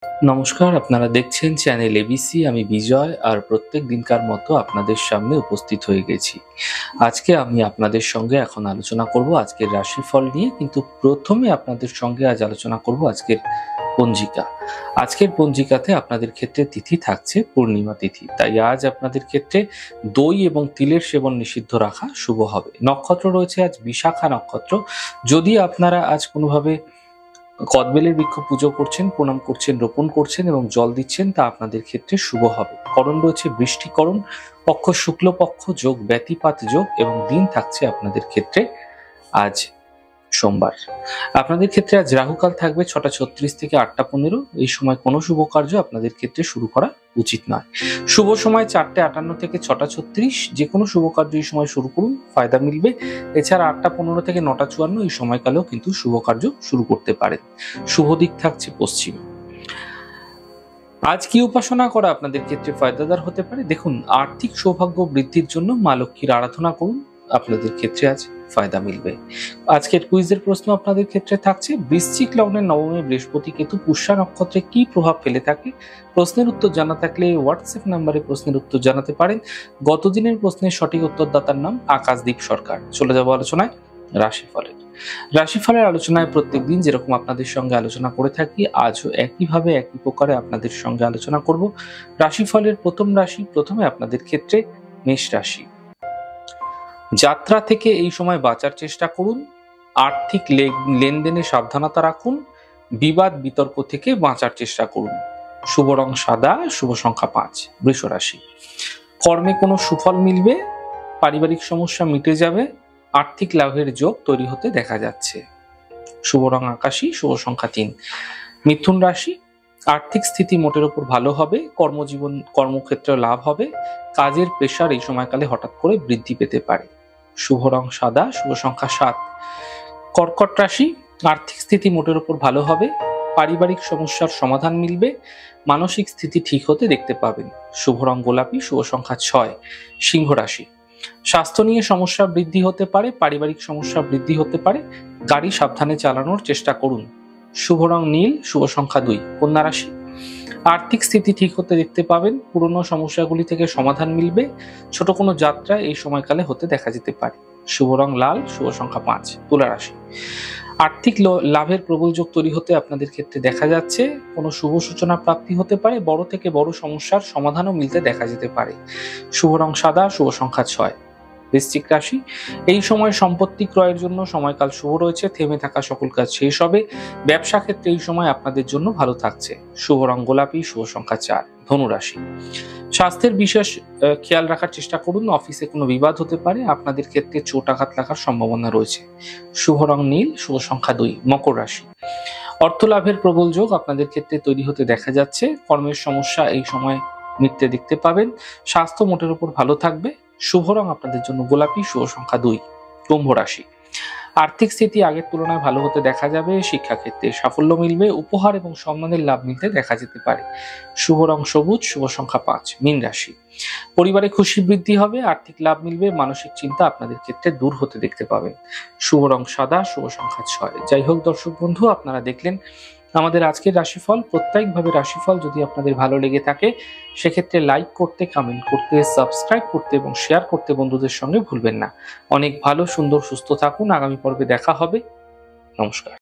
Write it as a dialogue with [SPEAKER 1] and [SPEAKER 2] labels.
[SPEAKER 1] নমস্কার, আপনারা দেখছেন চ্যানেল এবিসি। আমি বিজয়, আর প্রত্যেক দিনকার মতো আপনাদের সামনে উপস্থিত হয়ে গেছি। আজকে আমি আপনাদের সঙ্গে এখন আলোচনা করব আজকের রাশিফল নিয়ে, কিন্তু প্রথমে আপনাদের সঙ্গে আজ আলোচনা করব আজকের পঞ্জিকা। আজকের পঞ্জিকাতে আপনাদের ক্ষেত্রে তিথি থাকছে পূর্ণিমা তিথি, তাই আজ আপনাদের ক্ষেত্রে দই এবং তিলের সেবন নিষিদ্ধ রাখা শুভ হবে। নক্ষত্র রয়েছে আজ বিশাখা নক্ষত্র। যদি আপনারা আজ কোনোভাবে কদবেলের বৃক্ষ পুজো করছেন, প্রণাম করছেন, রোপণ করছেন এবং জল দিচ্ছেন, তা আপনাদের ক্ষেত্রে শুভ হবে। করণ রয়েছে বৃষ্টিকরণ, পক্ষ শুক্লপক্ষ, যোগ ব্যতিপাত যোগ এবং দিন থাকছে আপনাদের ক্ষেত্রে আজ সোমবার। আপনাদের ক্ষেত্রে আজ রাহুকাল থাকবে 6টা 36 থেকে 8টা 15। এই সময় কোনো শুভ কার্য আপনাদের ক্ষেত্রে শুরু করা উচিত নয়। শুভ সময় 4টে 58 থেকে 6টা 36। যে কোনো শুভ কার্য এই সময় শুরু করুন, ফায়দা মিলবে। এছাড়া 8টা 15 থেকে 9টা 54 এই সময়কালেও কিন্তু শুভ কার্য শুরু করতে পারেন। শুভ দিক থাকছে পশ্চিম। আজ কি উপাসনা করা আপনাদের ক্ষেত্রে ফায়দাদার হতে পারে? দেখুন, আর্থিক সৌভাগ্য বৃদ্ধির জন্য মা লক্ষ্মীর আরাধনা করুন, আপনাদের ক্ষেত্রে আজ ফায়দা মিলবে। আজকের কুইজের প্রশ্ন আপনাদের ক্ষেত্রে থাকছে, বৃশ্চিক লগ্নের নবমে বৃহস্পতি কেতু পুষ্যা নক্ষত্রে কি প্রভাব ফেলে থাকে? প্রশ্নের উত্তর জানা থাকলে হোয়াটসঅ্যাপ নাম্বারে প্রশ্নের উত্তর জানাতে পারেন। গতদিনের প্রশ্নের সঠিক উত্তরদাতার নাম আকাশদীপ সরকার। চলে যাব আলোচনায় রাশিফলের আলোচনায় প্রত্যেকদিন যেরকম আপনাদের সঙ্গে আলোচনা করে থাকি, আজও একইভাবে একই প্রকারে আপনাদের সঙ্গে আলোচনা করব। রাশিফলের প্রথম রাশি, প্রথমে আপনাদের ক্ষেত্রে মেষ রাশি। যাত্রা থেকে এই সময় বাঁচার চেষ্টা করুন, আর্থিক লেনদেনে সাবধানতা রাখুন, বিবাদ বিতর্ক থেকে বাঁচার চেষ্টা করুন। শুভ রং সাদা, শুভ সংখ্যা 5। বৃষ রাশি, কর্মে কোনো সুফল মিলবে, পারিবারিক সমস্যা মিটে যাবে, আর্থিক লাভের যোগ তৈরি হতে দেখা যাচ্ছে। শুভ রং আকাশী, শুভ সংখ্যা 3। মিথুন রাশি, আর্থিক স্থিতি মোটের উপর ভালো হবে, কর্মক্ষেত্রে লাভ হবে, কাজের প্রেশার এই সময়কালে হঠাৎ করে বৃদ্ধি পেতে পারে। শুভ রং সাদা, শুভ সংখ্যা 7। কর্কট রাশি, আর্থিক স্থিতি মোটের উপর ভালো হবে, পারিবারিক সমস্যার সমাধান মিলবে, মানসিক স্থিতি ঠিক হতে দেখতে পাবেন। শুভ রং গোলাপি, শুভ সংখ্যা 6। সিংহ রাশি, স্বাস্থ্য নিয়ে সমস্যা বৃদ্ধি হতে পারে, পারিবারিক সমস্যা বৃদ্ধি হতে পারে, গাড়ি সাবধানে চালানোর চেষ্টা করুন। শুভ রং নীল, শুভ সংখ্যা 2। কন্যা রাশি, আর্থিক স্থিতি ঠিক হতে দেখতে পাবেন, পুরনো সমস্যাগুলি থেকে সমাধান মিলবে, ছোট কোনো যাত্রা এই সময়কালে হতে দেখা যেতে পারে। শুভ রং লাল, শুভ সংখ্যা 5। তুলা রাশি, আর্থিক লাভের প্রবল যোগ তৈরি হতে আপনাদের ক্ষেত্রে দেখা যাচ্ছে, কোনো শুভ সূচনা প্রাপ্তি হতে পারে, বড় থেকে বড় সমস্যার সমাধানও মিলতে দেখা যেতে পারে। শুভ রং সাদা, শুভ সংখ্যা 6। বৃশ্চিক রাশি, এই সময় সম্পত্তি ক্রয়ের জন্য সময়কাল শুভ রয়েছে, থেমে থাকা সকল কাজ শেষ হবে, ব্যবসা ক্ষেত্রে এই সময় আপনাদের জন্য ভালো থাকছে। শুভ রং গোলাপি, শুভ সংখ্যা 4। ধনু রাশি, স্বাস্থ্যের বিশেষ খেয়াল রাখার চেষ্টা করুন, অফিসে কোনো বিবাদ হতে পারে, আপনাদের ক্ষেত্রে চোট আঘাত লাগার সম্ভাবনা রয়েছে। শুভ রং নীল, শুভ সংখ্যা 2। মকর রাশি, অর্থ লাভের প্রবল যোগ আপনাদের ক্ষেত্রে তৈরি হতে দেখা যাচ্ছে, কর্মের সমস্যা এই সময় মিটতে দেখতে পাবেন, স্বাস্থ্য মোটের উপর ভালো থাকবে। শুভ রং আপনাদের জন্য গোলাপি, শুভ সংখ্যা 2। কুম্ভ রাশি, আর্থিক স্থিতি আগের তুলনায় ভালো হতে দেখা যাবে, শিক্ষাক্ষেত্রে সাফল্য মিলবে, উপহার এবং সম্মানের লাভ মিলতে দেখা যেতে পারে। শুভ রং সবুজ, শুভ সংখ্যা 5। মীন রাশি, পরিবারে খুশি বৃদ্ধি হবে, আর্থিক লাভ মিলবে, মানসিক চিন্তা আপনাদের ক্ষেত্রে দূর হতে দেখতে পাবেন। শুভ রং সাদা, শুভ সংখ্যা 6। যাই হোক দর্শক বন্ধু, আপনারা দেখলেন আমাদের আজকের রাশিফল। প্রত্যেকভাবে রাশিফল যদি আপনাদের ভালো লেগে থাকে, সেক্ষেত্রে লাইক করতে, কমেন্ট করতে, সাবস্ক্রাইব করতে এবং শেয়ার করতে বন্ধুদের সঙ্গে ভুলবেন না। অনেক ভালো, সুন্দর, সুস্থ থাকুন। আগামী পর্বে দেখা হবে। নমস্কার।